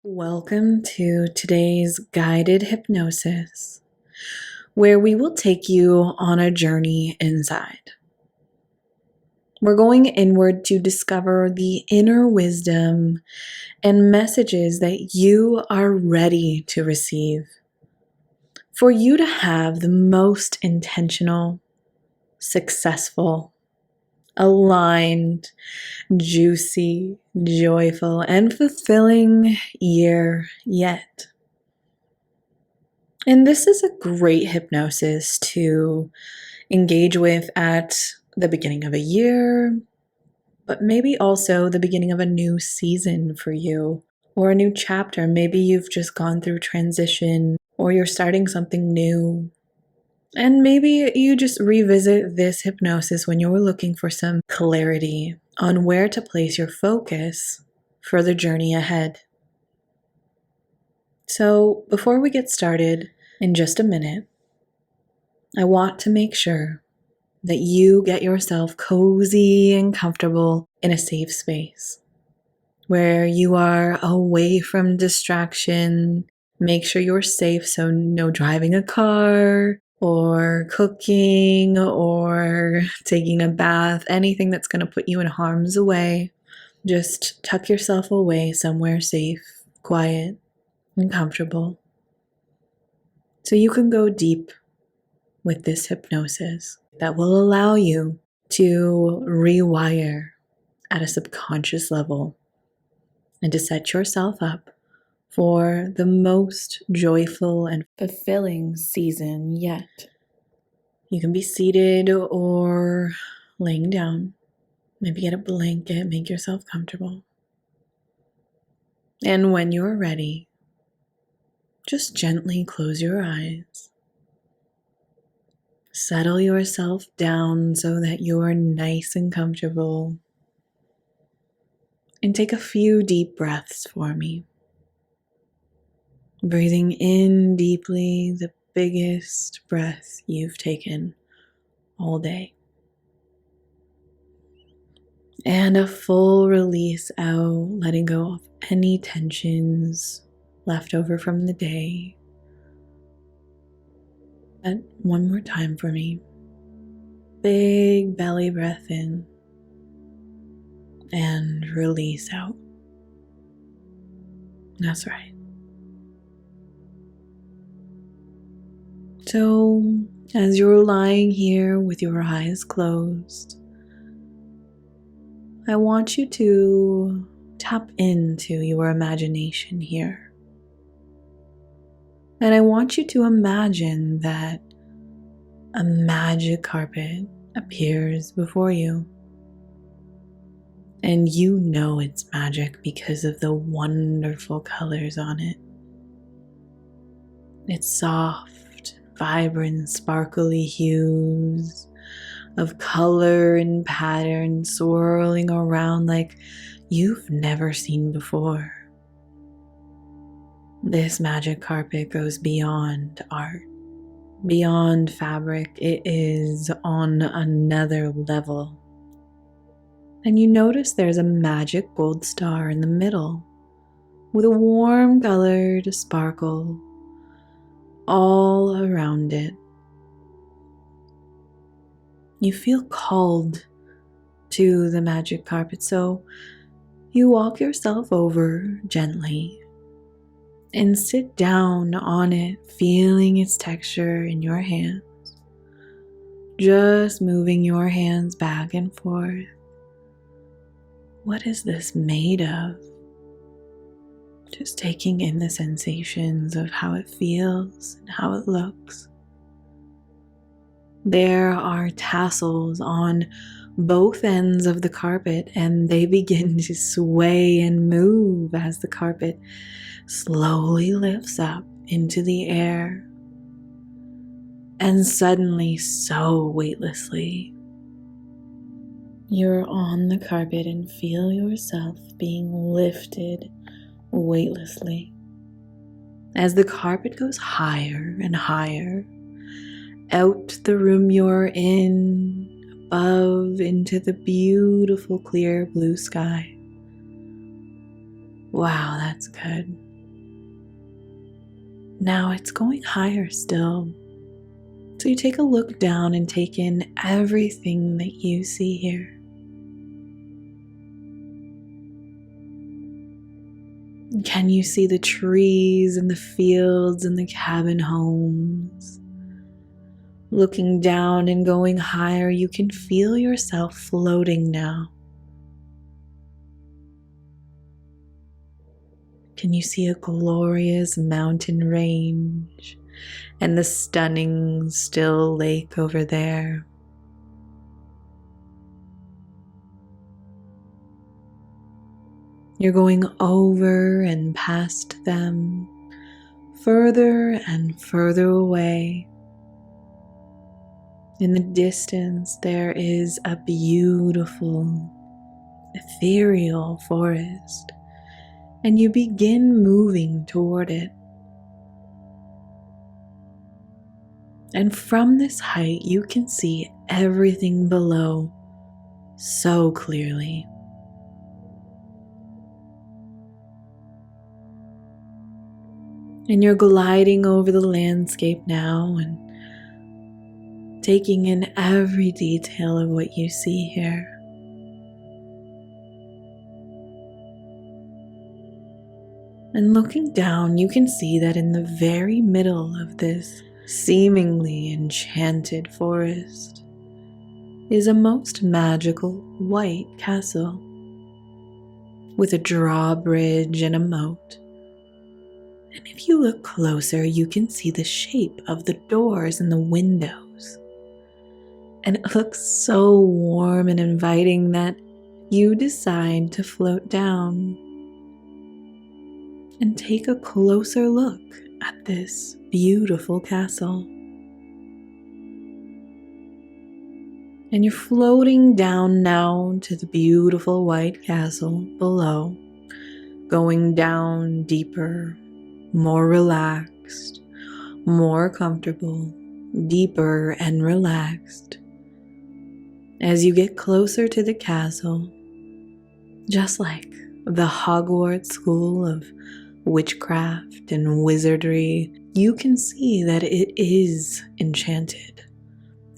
Welcome to today's guided hypnosis, where we will take you on a journey inside. We're going inward to discover the inner wisdom and messages that you are ready to receive, for you to have the most intentional, successful, aligned, juicy, joyful, and fulfilling year yet. And this is a great hypnosis to engage with at the beginning of a year, but maybe also the beginning of a new season for you or a new chapter. Maybe you've just gone through transition or you're starting something new. And maybe you just revisit this hypnosis when you're looking for some clarity on where to place your focus for the journey ahead. So, before we get started, in just a minute, I want to make sure that you get yourself cozy and comfortable in a safe space where you are away from distraction. Make sure you're safe, so no driving a car or cooking or taking a bath, anything that's going to put you in harm's way. Just tuck yourself away somewhere safe, quiet, and comfortable, so you can go deep with this hypnosis that will allow you to rewire at a subconscious level and to set yourself up for the most joyful and fulfilling season yet. You can be seated or laying down. Maybe get a blanket, make yourself comfortable. And when you're ready, just gently close your eyes. Settle yourself down so that you're nice and comfortable. And take a few deep breaths for me. Breathing in deeply, the biggest breath you've taken all day. And a full release out, letting go of any tensions left over from the day. And one more time for me. Big belly breath in and release out. That's right. So, as you're lying here with your eyes closed, I want you to tap into your imagination here. And I want you to imagine that a magic carpet appears before you. And you know it's magic because of the wonderful colors on it. It's soft, vibrant, sparkly hues of color and pattern swirling around like you've never seen before. This magic carpet goes beyond art, beyond fabric. It is on another level. And you notice there's a magic gold star in the middle with a warm colored sparkle all around it. You feel called to the magic carpet, so you walk yourself over gently and sit down on it, feeling its texture in your hands. Just moving your hands back and forth. What is this made of? Just taking in the sensations of how it feels and how it looks. There are tassels on both ends of the carpet, and they begin to sway and move as the carpet slowly lifts up into the air. And suddenly, so weightlessly, you're on the carpet and feel yourself being lifted weightlessly as the carpet goes higher and higher out the room you're in, above into the beautiful clear blue sky. Wow, that's good. Now it's going higher still. So you take a look down and take in everything that you see here. Can you see the trees and the fields and the cabin homes? Looking down and going higher, you can feel yourself floating now. Can you see a glorious mountain range and the stunning still lake over there? You're going over and past them, further and further away. In the distance, there is a beautiful, ethereal forest, and you begin moving toward it. And from this height, you can see everything below so clearly. And you're gliding over the landscape now and taking in every detail of what you see here. And looking down, you can see that in the very middle of this seemingly enchanted forest is a most magical white castle with a drawbridge and a moat. And if you look closer, you can see the shape of the doors and the windows. And it looks so warm and inviting that you decide to float down and take a closer look at this beautiful castle. And you're floating down now to the beautiful white castle below, going down deeper, more relaxed, more comfortable, deeper and relaxed. As you get closer to the castle, just like the Hogwarts school of witchcraft and wizardry, you can see that it is enchanted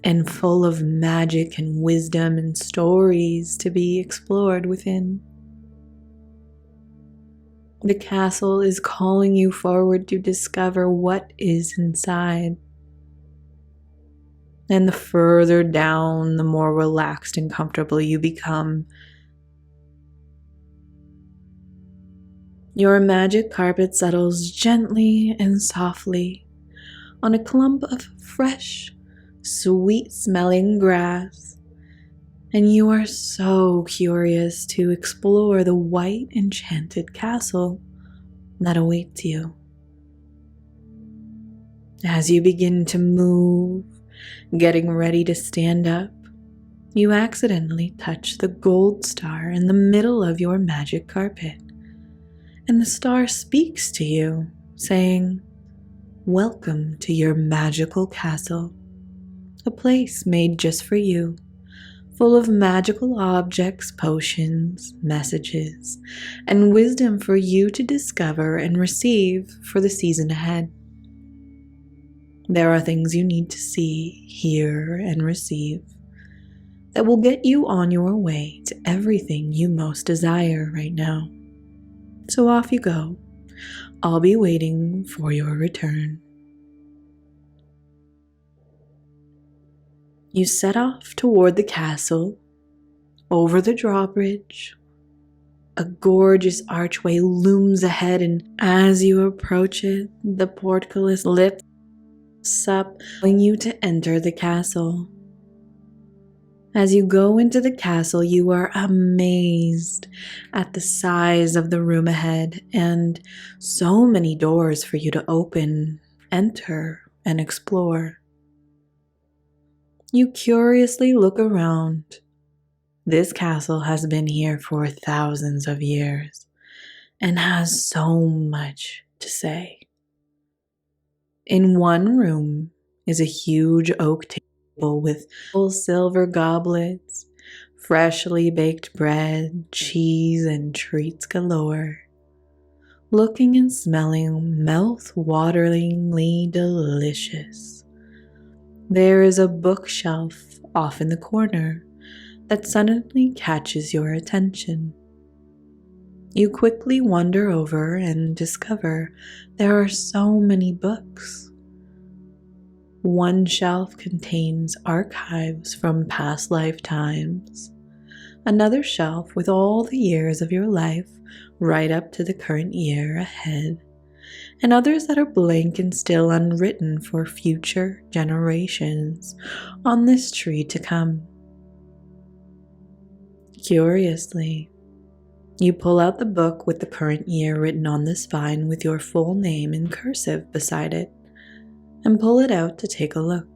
and full of magic and wisdom and stories to be explored within. The castle is calling you forward to discover what is inside. And the further down, the more relaxed and comfortable you become. Your magic carpet settles gently and softly on a clump of fresh, sweet-smelling grass, and you are so curious to explore the white enchanted castle that awaits you. As you begin to move, getting ready to stand up, you accidentally touch the gold star in the middle of your magic carpet, and the star speaks to you, saying, "Welcome to your magical castle, a place made just for you, full of magical objects, potions, messages, and wisdom for you to discover and receive for the season ahead. There are things you need to see, hear, and receive that will get you on your way to everything you most desire right now. So off you go. I'll be waiting for your return." You set off toward the castle, over the drawbridge. A gorgeous archway looms ahead, and as you approach it, the portcullis lifts up, allowing you to enter the castle. As you go into the castle, you are amazed at the size of the room ahead and so many doors for you to open, enter, and explore. You curiously look around. This castle has been here for thousands of years and has so much to say. In one room is a huge oak table with full silver goblets, freshly baked bread, cheese, and treats galore. looking and smelling mouth-wateringly delicious. There is a bookshelf off in the corner that suddenly catches your attention. You quickly wander over and discover there are so many books. One shelf contains archives from past lifetimes, another shelf with all the years of your life right up to the current year ahead, and others that are blank and still unwritten for future generations on this tree to come. Curiously, you pull out the book with the current year written on this vine with your full name in cursive beside it, and pull it out to take a look.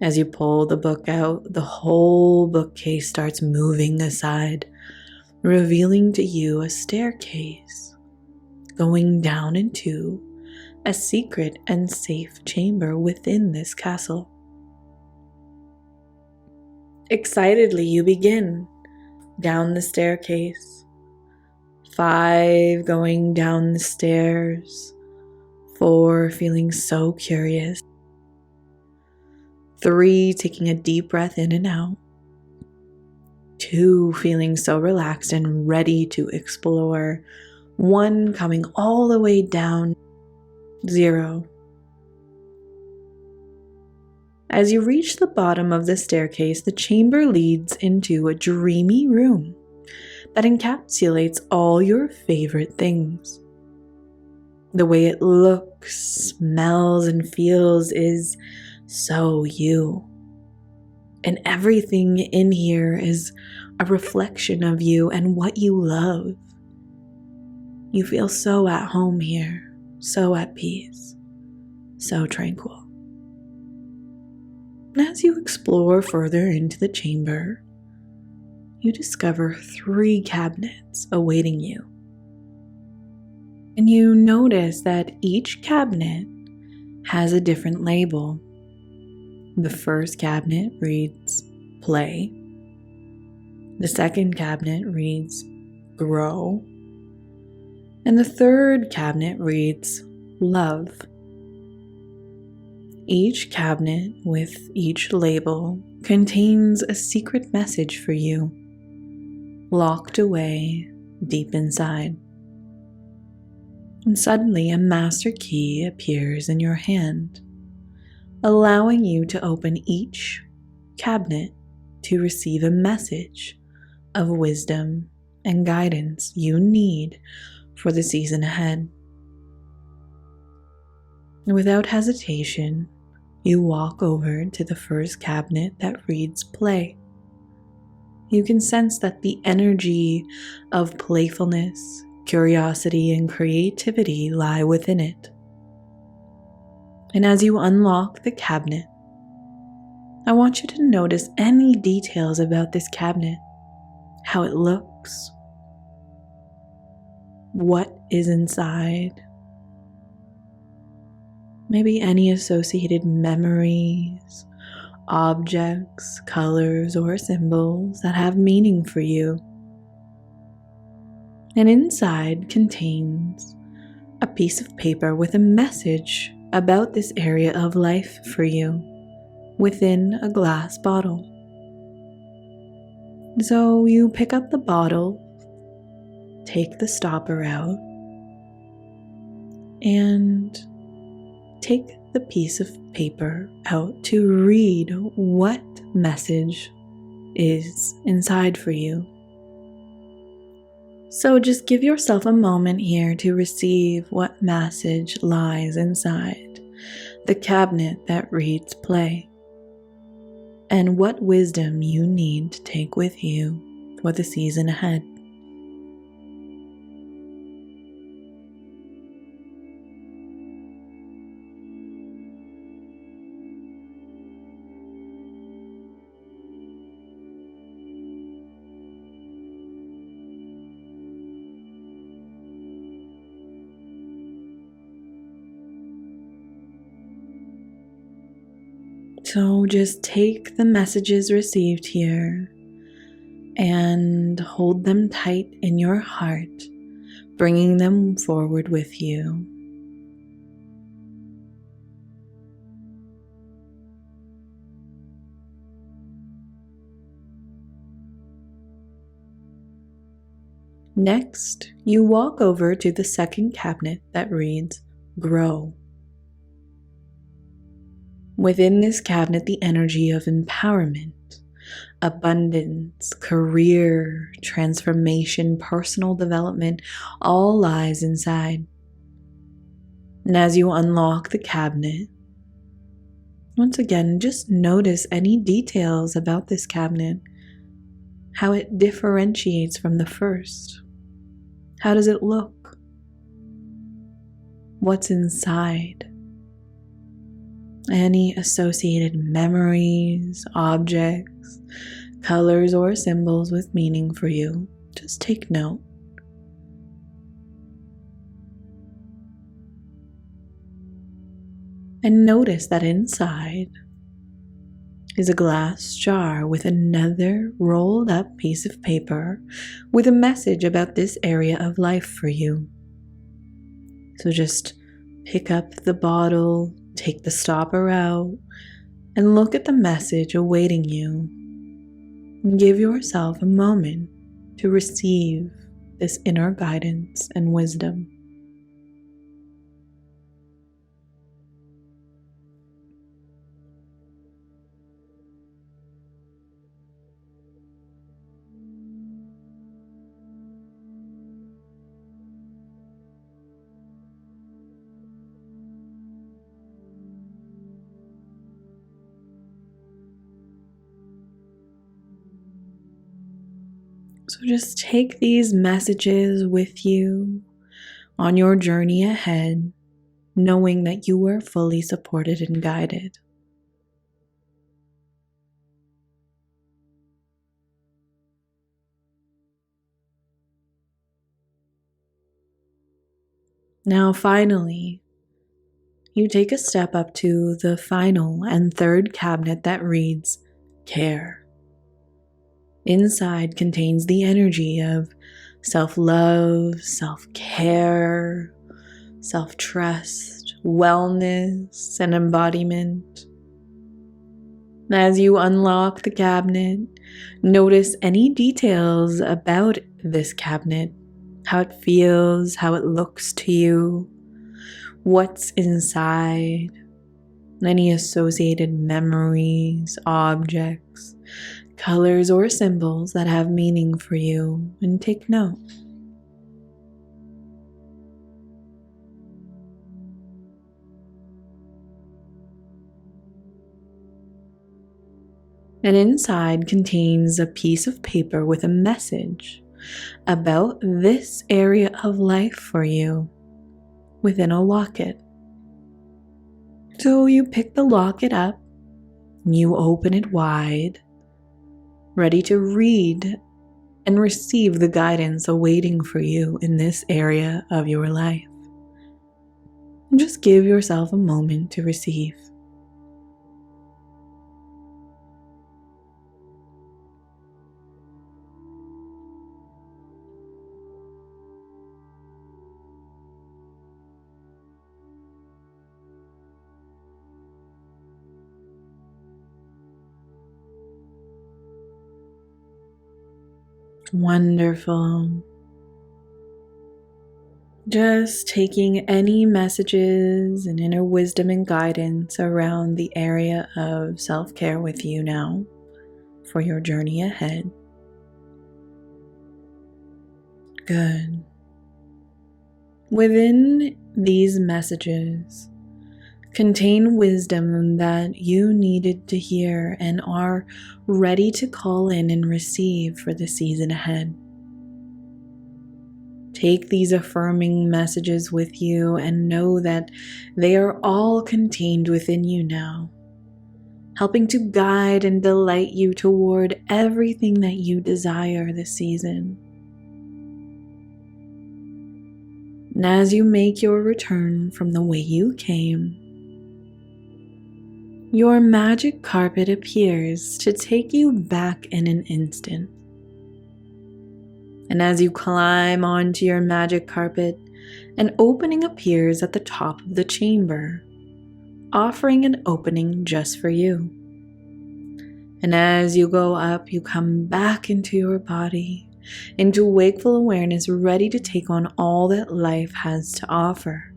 As you pull the book out, the whole bookcase starts moving aside, revealing to you a staircase going down into a secret and safe chamber within this castle. Excitedly, you begin down the staircase, 5 going down the stairs, 4 feeling so curious, 3 taking a deep breath in and out, 2 feeling so relaxed and ready to explore, 1 coming all the way down, 0. As you reach the bottom of the staircase, the chamber leads into a dreamy room that encapsulates all your favorite things. The way it looks, smells, and feels is so you. And everything in here is a reflection of you and what you love. You feel so at home here, so at peace, so tranquil. And as you explore further into the chamber, you discover 3 cabinets awaiting you. And you notice that each cabinet has a different label. The first cabinet reads Play. The second cabinet reads Grow. And the third cabinet reads Love. Each cabinet with each label contains a secret message for you, locked away deep inside. And suddenly a master key appears in your hand, allowing you to open each cabinet to receive a message of wisdom and guidance you need for the season ahead. And without hesitation, you walk over to the first cabinet that reads Play. You can sense that the energy of playfulness, curiosity, and creativity lie within it. And as you unlock the cabinet, I want you to notice any details about this cabinet, how it looks, what is inside, maybe any associated memories, objects, colors, or symbols that have meaning for you. And inside contains a piece of paper with a message about this area of life for you within a glass bottle. So you pick up the bottle, take the stopper out, and take the piece of paper out to read what message is inside for you. So just give yourself a moment here to receive what message lies inside the cabinet that reads Play, and what wisdom you need to take with you for the season ahead. So just take the messages received here and hold them tight in your heart bringing them forward with you. Next, you walk over to the second cabinet that reads Grow. Within this cabinet, the energy of empowerment, abundance, career, transformation, personal development all lies inside. And as you unlock the cabinet, once again, just notice any details about this cabinet, how it differentiates from the first. How does it look? What's inside? Any associated memories, objects, colors, or symbols with meaning for you, just take note. And notice that inside is a glass jar with another rolled up piece of paper with a message about this area of life for you. So just pick up the bottle, take the stopper out, and look at the message awaiting you. And give yourself a moment to receive this inner guidance and wisdom. So just take these messages with you on your journey ahead, knowing that you are fully supported and guided. Now, finally, you take a step up to the final and third cabinet that reads Care. Inside contains the energy of self-love, self-care, self-trust, wellness, and embodiment. As you unlock the cabinet, notice any details about this cabinet, how it feels, how it looks to you, what's inside, any associated memories, objects, colors, or symbols that have meaning for you, and take note. And inside contains a piece of paper with a message about this area of life for you within a locket. So you pick the locket up, you open it wide, ready to read and receive the guidance awaiting for you in this area of your life. And just give yourself a moment to receive. Wonderful. Just taking any messages and inner wisdom and guidance around the area of self-care with you now for your journey ahead. Good. Within these messages contain wisdom that you needed to hear and are ready to call in and receive for the season ahead. Take these affirming messages with you and know that they are all contained within you now, helping to guide and delight you toward everything that you desire this season. And as you make your return from the way you came, your magic carpet appears to take you back in an instant. And as you climb onto your magic carpet, an opening appears at the top of the chamber, offering an opening just for you. And as you go up, you come back into your body, into wakeful awareness, ready to take on all that life has to offer,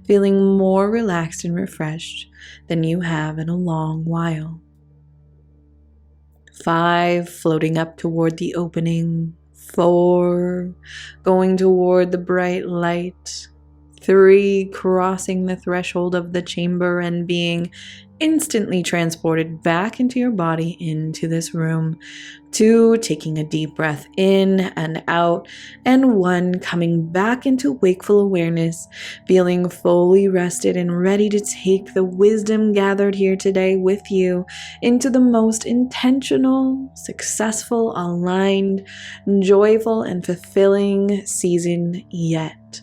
feeling more relaxed and refreshed than you have in a long while. 5, floating up toward the opening. 4, going toward the bright light. 3, crossing the threshold of the chamber and being instantly transported back into your body, into this room. 2, taking a deep breath in and out. And 1, coming back into wakeful awareness, feeling fully rested and ready to take the wisdom gathered here today with you into the most intentional, successful, aligned, joyful, and fulfilling season yet.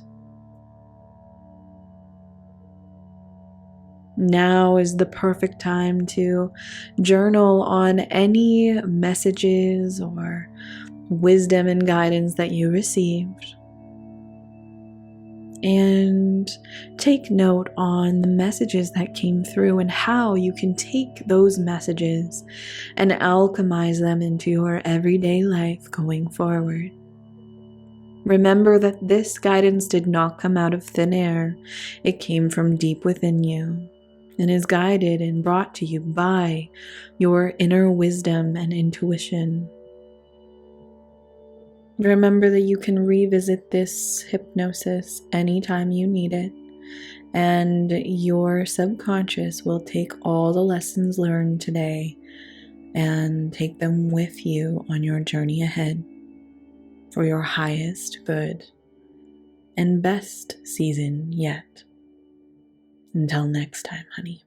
Now is the perfect time to journal on any messages or wisdom and guidance that you received. And take note on the messages that came through and how you can take those messages and alchemize them into your everyday life going forward. Remember that this guidance did not come out of thin air. It came from deep within you and is guided and brought to you by your inner wisdom and intuition. Remember that you can revisit this hypnosis anytime you need it, and your subconscious will take all the lessons learned today and take them with you on your journey ahead for your highest good and best season yet. Until next time, honey.